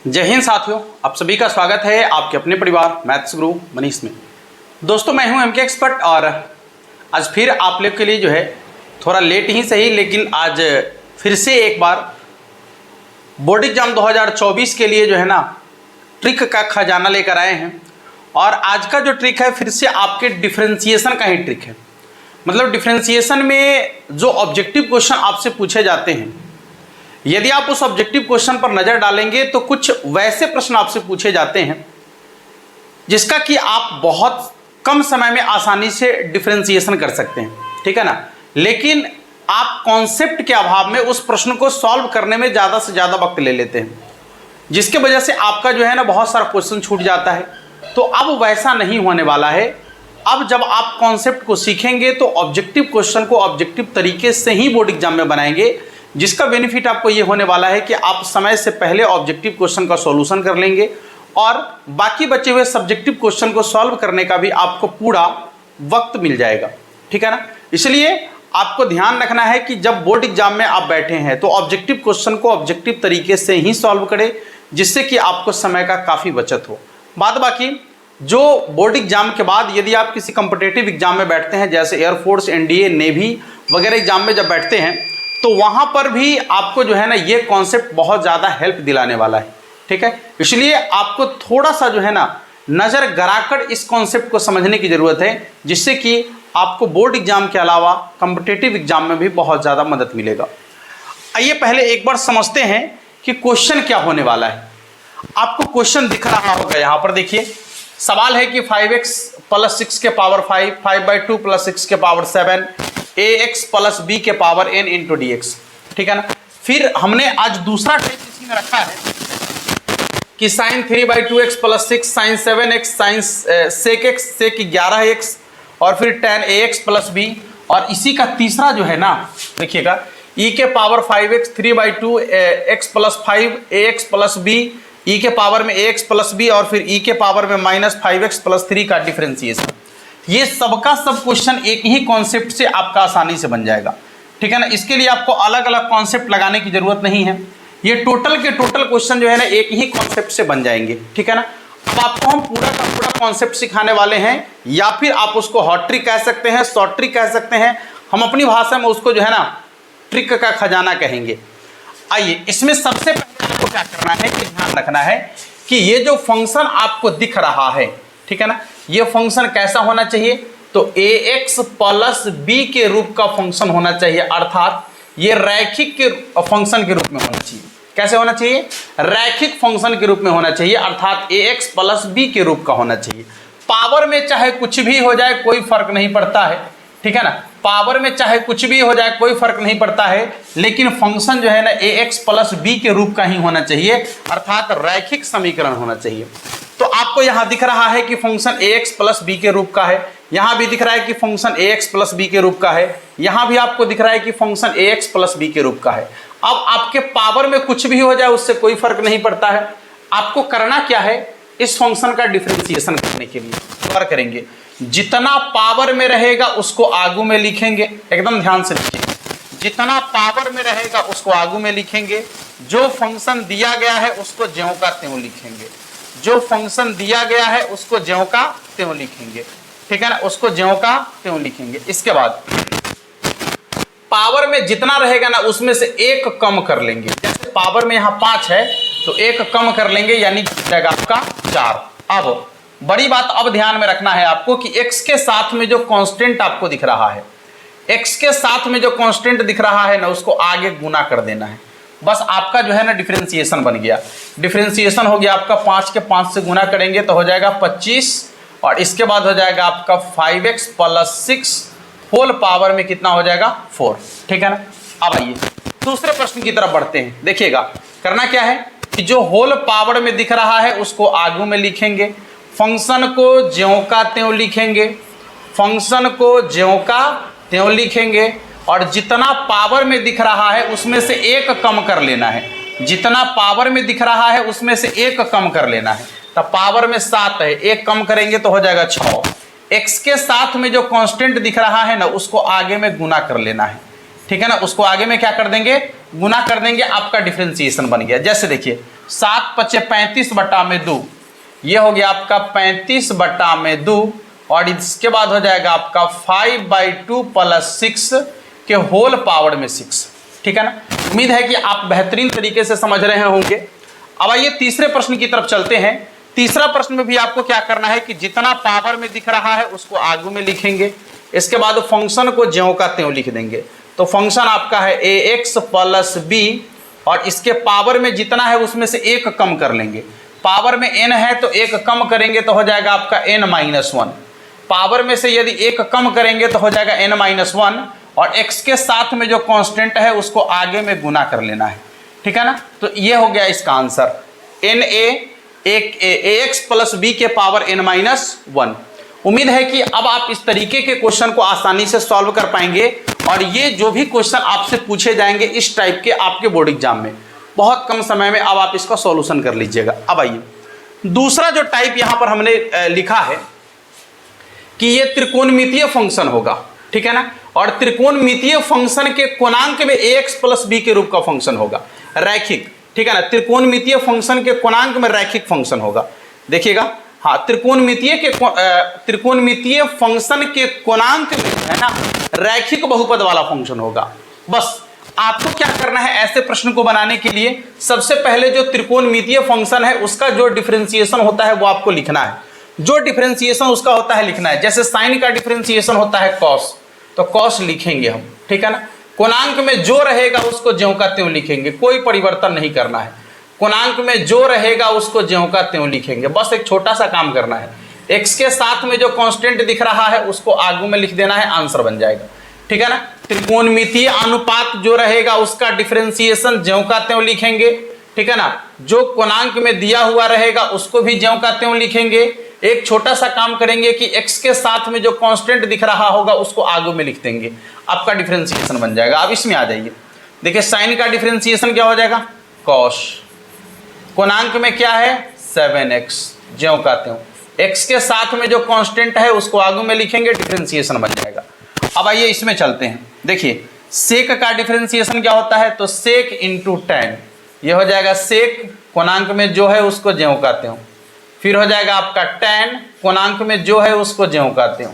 जय हिंद साथियों, आप सभी का स्वागत है आपके अपने परिवार मैथ्स गुरु मनीष में। दोस्तों मैं हूं एमके एक्सपर्ट और आज फिर आप लोग के लिए जो है थोड़ा लेट ही सही, लेकिन आज फिर से एक बार बोर्ड एग्जाम 2024 के लिए जो है ना ट्रिक का खजाना लेकर आए हैं। और आज का जो ट्रिक है फिर से आपके डिफरेंशिएशन का ही ट्रिक है। मतलब डिफरेंशिएशन में जो ऑब्जेक्टिव क्वेश्चन आपसे पूछे जाते हैं, यदि आप उस ऑब्जेक्टिव क्वेश्चन पर नजर डालेंगे तो कुछ वैसे प्रश्न आपसे पूछे जाते हैं जिसका कि आप बहुत कम समय में आसानी से डिफरेंशिएशन कर सकते हैं, ठीक है ना। लेकिन आप कॉन्सेप्ट के अभाव में उस प्रश्न को सॉल्व करने में ज़्यादा से ज़्यादा वक्त ले लेते हैं, जिसके वजह से आपका जो है ना बहुत सारा क्वेश्चन छूट जाता है। तो अब वैसा नहीं होने वाला है। अब जब आप कॉन्सेप्ट को सीखेंगे तो ऑब्जेक्टिव क्वेश्चन को ऑब्जेक्टिव तरीके से ही बोर्ड एग्जाम में बनाएंगे, जिसका बेनिफिट आपको ये होने वाला है कि आप समय से पहले ऑब्जेक्टिव क्वेश्चन का सॉल्यूशन कर लेंगे और बाकी बचे हुए सब्जेक्टिव क्वेश्चन को सॉल्व करने का भी आपको पूरा वक्त मिल जाएगा, ठीक है ना। इसलिए आपको ध्यान रखना है कि जब बोर्ड एग्जाम में आप बैठे हैं तो ऑब्जेक्टिव क्वेश्चन को ऑब्जेक्टिव तरीके से ही सॉल्व करें, जिससे कि आपको समय का काफ़ी बचत हो। बाद बाकी जो बोर्ड एग्जाम के बाद यदि आप किसी कॉम्पिटिटिव एग्जाम में बैठते हैं, जैसे एयरफोर्स, एनडीए, नेवी वगैरह एग्जाम में जब बैठते हैं तो वहाँ पर भी आपको जो है ना ये कॉन्सेप्ट बहुत ज़्यादा हेल्प दिलाने वाला है, ठीक है। इसलिए आपको थोड़ा सा जो है ना नज़र गड़ाकर इस कॉन्सेप्ट को समझने की ज़रूरत है, जिससे कि आपको बोर्ड एग्जाम के अलावा कॉम्पिटिटिव एग्जाम में भी बहुत ज़्यादा मदद मिलेगा। आइए पहले एक बार समझते हैं कि क्वेश्चन क्या होने वाला है। आपको क्वेश्चन दिख रहा होगा, यहाँ पर देखिए। सवाल है कि 5x + 6 के पावर 5, 5/2 + 6 के पावर 7, ax + b के पावर n × dx, ठीक है ना। फिर हमने आज दूसरा ट्रिक इसी में रखा है कि sin 3/2x + 6, sin 7x, sin sec x, sec 11x और फिर tan ax + b। और इसी का तीसरा जो है ना देखिएगा, e के power 5x 3/2 x + 5 ax + b, e के पावर में ax + b और फिर e के पावर में -5x + 3 का डिफरेंशिएशन। ये सबका सब क्वेश्चन एक ही कॉन्सेप्ट से आपका आसानी से बन जाएगा, ठीक है ना। इसके लिए आपको अलग अलग कॉन्सेप्ट लगाने की जरूरत नहीं है। ये टोटल के टोटल क्वेश्चन जो है ना एक ही कॉन्सेप्ट से बन जाएंगे, ठीक है ना। अब आपको हम पूरा का पूरा कॉन्सेप्ट सिखाने वाले हैं, या फिर आप उसको हॉट ट्रिक कह सकते हैं, शॉर्ट ट्रिक कह सकते हैं। हम अपनी भाषा में उसको जो है ना ट्रिक का खजाना कहेंगे। आइए, इसमें सबसे पहले आपको क्या करना है कि ध्यान रखना है कि ये जो फंक्शन आपको दिख रहा है, ठीक है ना, ये फंक्शन कैसा होना चाहिए, तो ax + b के रूप का फंक्शन होना चाहिए, अर्थात ये रैखिक के फंक्शन के रूप में होना चाहिए। कैसे होना चाहिए? रैखिक फंक्शन के रूप में होना चाहिए, अर्थात ax + b के रूप का होना चाहिए। पावर में चाहे कुछ भी हो जाए कोई फर्क नहीं पड़ता है, ठीक है ना। पावर में चाहे कुछ भी हो जाए कोई फर्क नहीं पड़ता है, लेकिन फंक्शन जो है ना ax + b के रूप का ही होना चाहिए, अर्थात रैखिक समीकरण होना चाहिए। तो आपको यहां दिख रहा है कि फंक्शन ax + b के रूप का है, यहां भी दिख रहा है कि फंक्शन ax + b के रूप का है, यहां भी आपको दिख रहा है कि फंक्शन ax + b के रूप का है। अब आपके पावर में कुछ भी हो जाए उससे कोई फर्क नहीं पड़ता है। आपको करना क्या है, इस फंक्शन का डिफरेंशिएशन करने के लिए क्या करेंगे, जितना पावर में रहेगा उसको आगू में लिखेंगे। एकदम ध्यान से लिखिए, जितना पावर में रहेगा उसको आगू में लिखेंगे। जो फंक्शन दिया गया है उसको ज्यों का त्यों लिखेंगे, जो फंक्शन दिया गया है उसको ज्यों का त्यों लिखेंगे, ठीक है ना, उसको ज्यों का त्यों लिखेंगे। इसके बाद पावर में जितना रहेगा ना उसमें से एक कम कर लेंगे। जैसे पावर में यहाँ 5 है तो एक कम कर लेंगे, यानी जाएगा आपका 4। अब बड़ी बात अब ध्यान में रखना है आपको कि x के साथ में जो कांस्टेंट आपको दिख रहा है, x के साथ में जो कांस्टेंट दिख रहा है ना उसको आगे गुना कर देना है। बस आपका जो है ना डिफरेंशिएशन बन गया। डिफरेंशिएशन हो गया आपका 5 के 5 से गुना करेंगे तो हो जाएगा 25, और इसके बाद हो जाएगा आपका 5x + 6 होल पावर में कितना हो जाएगा 4, ठीक है ना। अब आइए दूसरे प्रश्न की तरफ बढ़ते हैं। देखिएगा करना क्या है कि जो होल पावर में दिख रहा है उसको आगू में लिखेंगे, फंक्शन को ज्यों का त्यों लिखेंगे, फंक्शन को ज्यों का त्यों लिखेंगे, और जितना पावर में दिख रहा है उसमें से एक कम कर लेना है। जितना पावर में दिख रहा है उसमें से एक कम कर लेना है। तो पावर में 7 है, एक कम करेंगे तो हो जाएगा 6। x के साथ में जो कांस्टेंट दिख रहा है ना उसको आगे में गुना कर लेना है, ठीक है ना। उसको आगे में क्या कर देंगे, गुना कर देंगे, आपका डिफरेंशिएशन बन गया। जैसे देखिए 7 पचे 35/2, ये हो गया आपका 35/2 और इसके बाद हो जाएगा आपका 5/2 + 6 के होल पावर में 6। ठीक है ना। उम्मीद है कि आप बेहतरीन तरीके से समझ रहे होंगे। अब आइए तीसरे प्रश्न की तरफ चलते हैं। तीसरा प्रश्न में भी आपको क्या करना है कि जितना पावर में दिख रहा है उसको आगू में लिखेंगे, इसके बाद फंक्शन को ज्यों का त्यों लिख देंगे। तो फंक्शन आपका है ax + b और इसके पावर में जितना है उसमें से एक कम कर लेंगे। पावर में n है तो एक कम करेंगे तो हो जाएगा आपका n-1। पावर में से यदि एक कम करेंगे तो हो जाएगा n-1 और x के साथ में जो कांस्टेंट है उसको आगे में गुना कर लेना है। ठीक है ना। तो ये हो गया इसका आंसर ax + b के पावर n-1। उम्मीद है कि अब आप इस तरीके के क्वेश्चन को आसानी से सॉल्व कर पाएंगे और ये जो भी क्वेश्चन आपसे पूछे जाएंगे इस टाइप के आपके बोर्ड एग्जाम में बहुत कम समय में अब आप इसका सॉल्यूशन कर लीजिएगा। अब आइए दूसरा जो टाइप यहां पर हमने लिखा है कि ये त्रिकोणमितीय फंक्शन होगा। ठीक है ना। और त्रिकोणमितीय फंक्शन के कोणांक में ax + b के रूप का फंक्शन होगा, रैखिक। ठीक है ना। त्रिकोणमितीय फंक्शन के कोणांक में रैखिक फंक्शन होगा। देखिएगा, हाँ, त्रिकोणमितीय फंक्शन के कोणांक में है ना रैखिक बहुपद वाला फंक्शन होगा। बस आपको क्या करना है ऐसे प्रश्न को बनाने के लिए, सबसे पहले जो त्रिकोणमितीय फंक्शन है उसका जो डिफरेंशिएशन होता है वो आपको लिखना है। जो डिफरेंशिएशन उसका होता है लिखना है। जैसे साइन का डिफरेंशिएशन होता है कॉस, तो कॉस लिखेंगे हम। ठीक है ना। कोणांक में जो रहेगा उसको ज्यों का त्यों लिखेंगे, कोई परिवर्तन नहीं करना है। कोणांक में जो रहेगा उसको ज्यों का त्यों लिखेंगे। बस एक छोटा सा काम करना है, x के साथ में जो कांस्टेंट दिख रहा है उसको आगू में लिख देना है, आंसर बन जाएगा। ठीक है ना। त्रिकोणमितीय अनुपात जो रहेगा उसका डिफरेंशिएशन ज्यों का त्यों लिखेंगे। ठीक है ना। जो कोणांक में दिया हुआ रहेगा उसको भी ज्यों का त्यों लिखेंगे। एक छोटा सा काम करेंगे कि x के साथ में जो कांस्टेंट दिख रहा होगा उसको आगू में लिख देंगे, आपका डिफरेंशिएशन बन जाएगा। अब इसमें आ जाइए, देखिए साइन का डिफरेंशिएशन क्या हो जाएगा, कॉस। कोणांक में क्या है 7x, ज्यों का त्यों। x के साथ में जो कांस्टेंट है उसको आगू में लिखेंगे, डिफरेंशिएशन बन जाएगा। अब आइए इसमें चलते हैं। देखिए सेक का डिफरेंशिएशन क्या होता है, तो सेक इंटू tan, ये हो जाएगा सेक, कोणांक में जो है उसको ज्यों का त्यों। फिर हो जाएगा आपका tan, कोणांक में जो है उसको ज्यों का त्यों।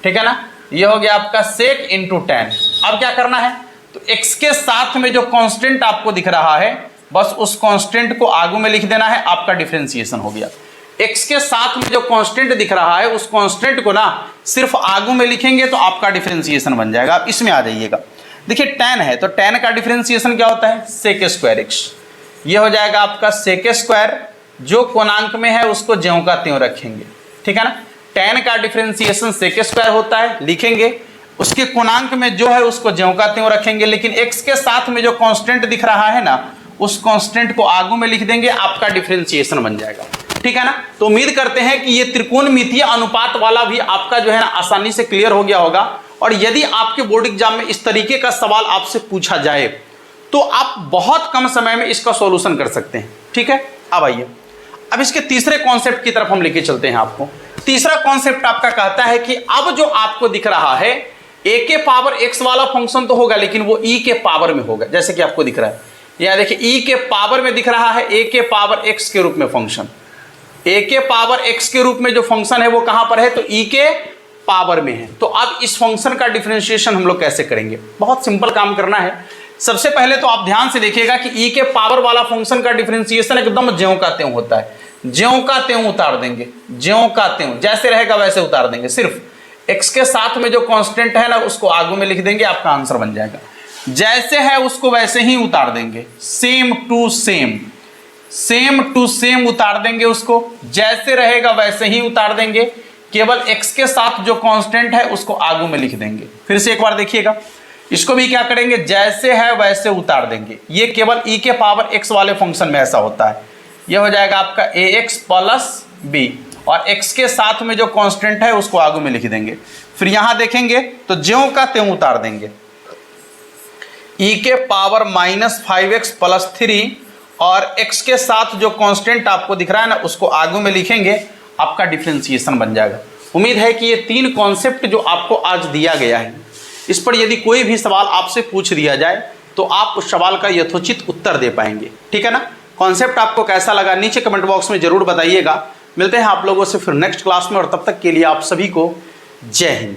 ठीक है ना। ये हो गया आपका सेक इंटू tan। अब क्या करना है, तो x के साथ में जो कांस्टेंट आपको दिख रहा है बस उस कांस्टेंट को आगू में लिख देना है, आपका डिफरेंशिएशन हो गया। x के साथ में जो कांस्टेंट दिख रहा है उस कांस्टेंट को ना सिर्फ आगू में लिखेंगे तो आपका डिफरेंशिएशन बन जाएगा। अब इसमें आ जाइएगा, देखिए tan है तो tan का डिफरेंशिएशन क्या होता है, सेक स्क्वायर x। ये हो जाएगा आपका सेक स्क्वायर, जो कोणांक में है उसको ज्यों का त्यों रखेंगे। ठीक है ना। tan का डिफरेंशिएशन सेक स्क्वायर होता है, लिखेंगे, उसके कोणांक में जो है उसको ज्यों का त्यों रखेंगे, लेकिन x के साथ में जो कांस्टेंट दिख रहा है ना उस कांस्टेंट को आगू में लिख देंगे, आपका डिफरेंशिएशन बन जाएगा। ठीक है ना। तो उम्मीद करते हैं कि ये त्रिकोणमितीय अनुपात वाला भी आपका जो है ना आसानी से क्लियर हो गया होगा। और यदि आपके बोर्ड एग्जाम में इस तरीके का सवाल आपसे पूछा जाए तो आप बहुत कम समय में इसका सॉल्यूशन कर सकते हैं। ठीक है। अब आइए, अब इसके तीसरे कॉन्सेप्ट की तरफ हम लेके चलते हैं आपको। तीसरा कॉन्सेप्ट आपका कहता है कि अब जो आपको दिख रहा है a के पावर x वाला फंक्शन तो होगा लेकिन वो e के पावर में होगा। जैसे कि आपको दिख रहा है, या देखिए e के पावर में दिख रहा है a के पावर x के रूप में फंक्शन। a के पावर x के रूप में जो फंक्शन है वो कहां पर है, तो e के पावर में है। तो अब इस फंक्शन का डिफरेंशिएशन हम लोग कैसे करेंगे, बहुत सिंपल काम करना है। सबसे पहले तो आप ध्यान से देखिएगा कि e के पावर वाला फंक्शन का डिफरेंशिएशन एकदम ज्यों का त्यों होता है। ज्यों का त्यों उतार देंगे, ज्यों का त्यों, जैसे रहेगा वैसे उतार देंगे। सिर्फ x के साथ में जो कांस्टेंट है ना उसको आगू में लिख देंगे, आपका आंसर बन जाएगा। जैसे है उसको वैसे ही उतार देंगे, same to same, same to same उतार देंगे उसको, जैसे रहेगा वैसे ही उतार देंगे। केवल x के साथ जो कांस्टेंट है उसको आगू में लिख देंगे। फिर से एक बार देखिएगा, इसको भी क्या करेंगे, जैसे है वैसे उतार देंगे। ये केवल e के पावर x वाले फंक्शन में ऐसा होता है। ये हो जाएगा आपका ax प्लस b और x के साथ में जो कांस्टेंट है उसको आगू में लिख देंगे। फिर यहां देखेंगे तो ज्यों का त्यों उतार देंगे, e के पावर -5x प्लस 3 और x के साथ जो कांस्टेंट आपको दिख रहा है ना उसको आगू में लिखेंगे, आपका डिफरेंशिएशन बन जाएगा। उम्मीद है कि ये तीन कॉन्सेप्ट जो आपको आज दिया गया है इस पर यदि कोई भी सवाल आपसे पूछ दिया जाए तो आप उस सवाल का यथोचित उत्तर दे पाएंगे। ठीक है ना। कॉन्सेप्ट आपको कैसा लगा नीचे कमेंट बॉक्स में जरूर बताइएगा। मिलते हैं आप लोगों से फिर नेक्स्ट क्लास में, और तब तक के लिए आप सभी को जय हिंद।